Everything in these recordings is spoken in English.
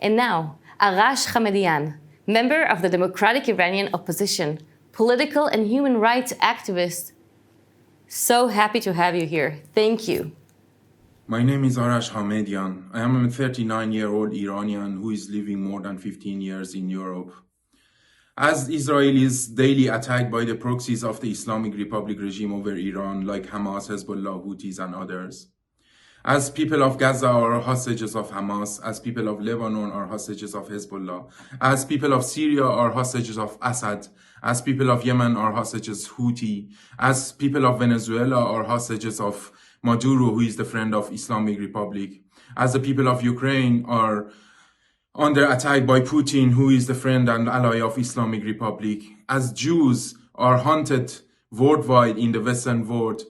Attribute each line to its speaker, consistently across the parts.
Speaker 1: And now, Arash Hamedian, member of the Democratic Iranian opposition, political and human rights activist. So happy to have you here. Thank you.
Speaker 2: My name is Arash Hamedian. I am a 39-year-old Iranian who is living more than 15 years in Europe. As Israel is daily attacked by the proxies of the Islamic Republic regime over Iran, like Hamas, Hezbollah, Houthis, and others. As people of Gaza are hostages of Hamas, as people of Lebanon are hostages of Hezbollah, as people of Syria are hostages of Assad, as people of Yemen are hostages Houthi, as people of Venezuela are hostages of Maduro, who is the friend of Islamic Republic, as the people of Ukraine are under attack by Putin, who is the friend and ally of Islamic Republic, as Jews are hunted worldwide in the Western world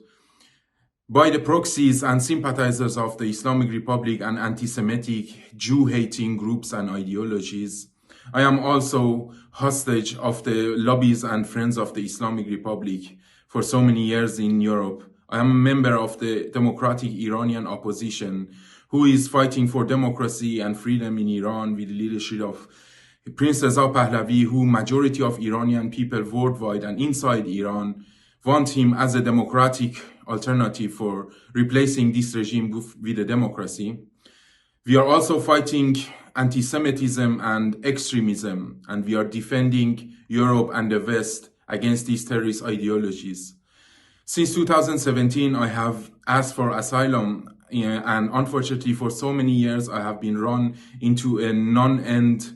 Speaker 2: by the proxies and sympathizers of the Islamic Republic and anti-Semitic, Jew-hating groups and ideologies. I am also hostage of the lobbies and friends of the Islamic Republic for so many years in Europe. I am a member of the democratic Iranian opposition who is fighting for democracy and freedom in Iran with the leadership of Princess Pahlavi, who majority of Iranian people worldwide and inside Iran want him as a democratic alternative for replacing this regime with a democracy. We are also fighting anti-Semitism and extremism, and we are defending Europe and the West against these terrorist ideologies. Since 2017, I have asked for asylum, and unfortunately for so many years, I have been run into a non-end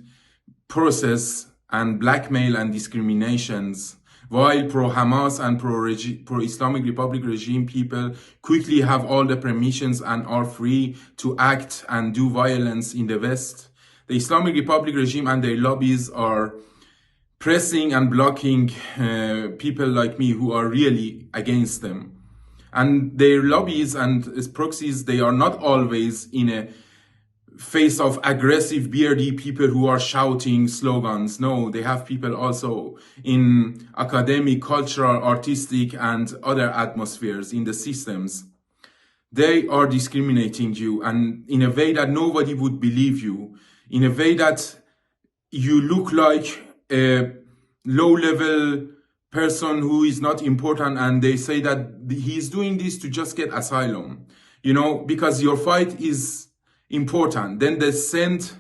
Speaker 2: process and blackmail and discriminations, while pro-Hamas and pro-Islamic Republic regime people quickly have all the permissions and are free to act and do violence in the West. The Islamic Republic regime and their lobbies are pressing and blocking people like me who are really against them. And their lobbies and proxies, they are not always in a face of aggressive BRD people who are shouting slogans. No, they have people also in academic, cultural, artistic, and other atmospheres in the systems. They are discriminating you, and in a way that nobody would believe you, in a way that you look like a low-level person who is not important, and they say that he's doing this to just get asylum, you know, because your fight is important. Then they send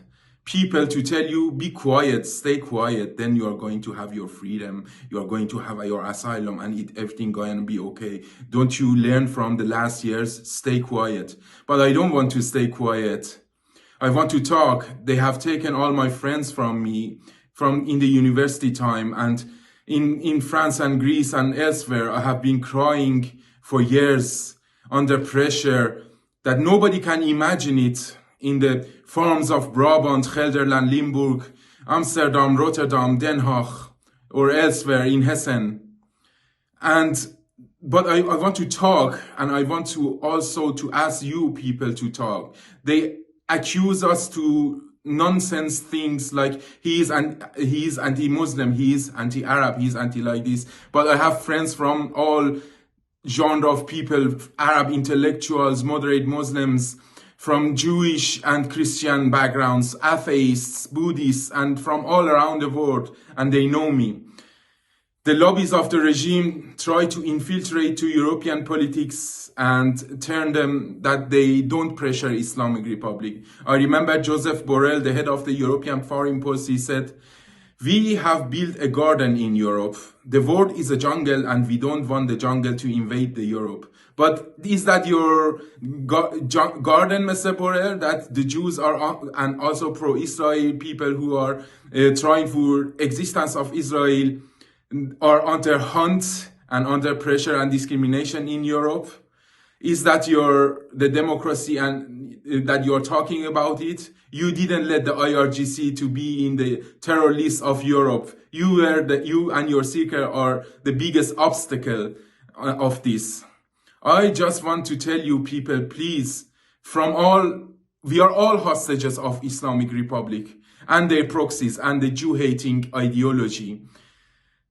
Speaker 2: people to tell you, be quiet, stay quiet, then you are going to have your freedom, you are going to have your asylum, and everything going to be okay. Don't you learn from the last years? Stay quiet. But I don't want to stay quiet. I want to talk. They have taken all my friends from me from in the university time, and in France and Greece and elsewhere, I have been crying for years under pressure that nobody can imagine it, in the farms of Brabant, Gelderland, Limburg, Amsterdam, Rotterdam, Den Haag, or elsewhere in Hessen. But I want to talk, and I want to also to ask you people to talk. They accuse us to nonsense things like he is anti-Muslim, he is anti-Arab, he is anti-like this. But I have friends from all genre of people, Arab intellectuals, moderate Muslims, from Jewish and Christian backgrounds, atheists, Buddhists, and from all around the world, and they know me. The lobbies of the regime try to infiltrate to European politics and turn them that they don't pressure Islamic Republic. I remember Joseph Borrell, the head of the European Foreign Policy, said, "We have built a garden in Europe. The world is a jungle, and we don't want the jungle to invade the Europe." But is that your garden, Mr. Borrell, that the Jews are, and also pro-Israel people who are trying for existence of Israel, are under hunt and under pressure and discrimination in Europe? Is that the democracy and that you're talking about it? You didn't let the IRGC to be in the terror list of Europe. You and your circle are the biggest obstacle of this. I just want to tell you people, please, we are all hostages of Islamic Republic and their proxies and the Jew-hating ideology.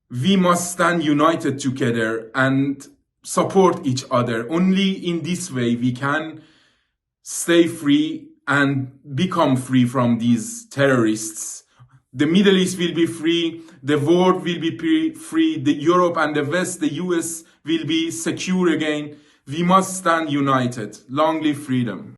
Speaker 2: We must stand united together and support each other. Only in this way we can stay free and become free from these terrorists. The Middle East will be free, the world will be free, the Europe and the West, the US will be secure again. We must stand united. Long live freedom.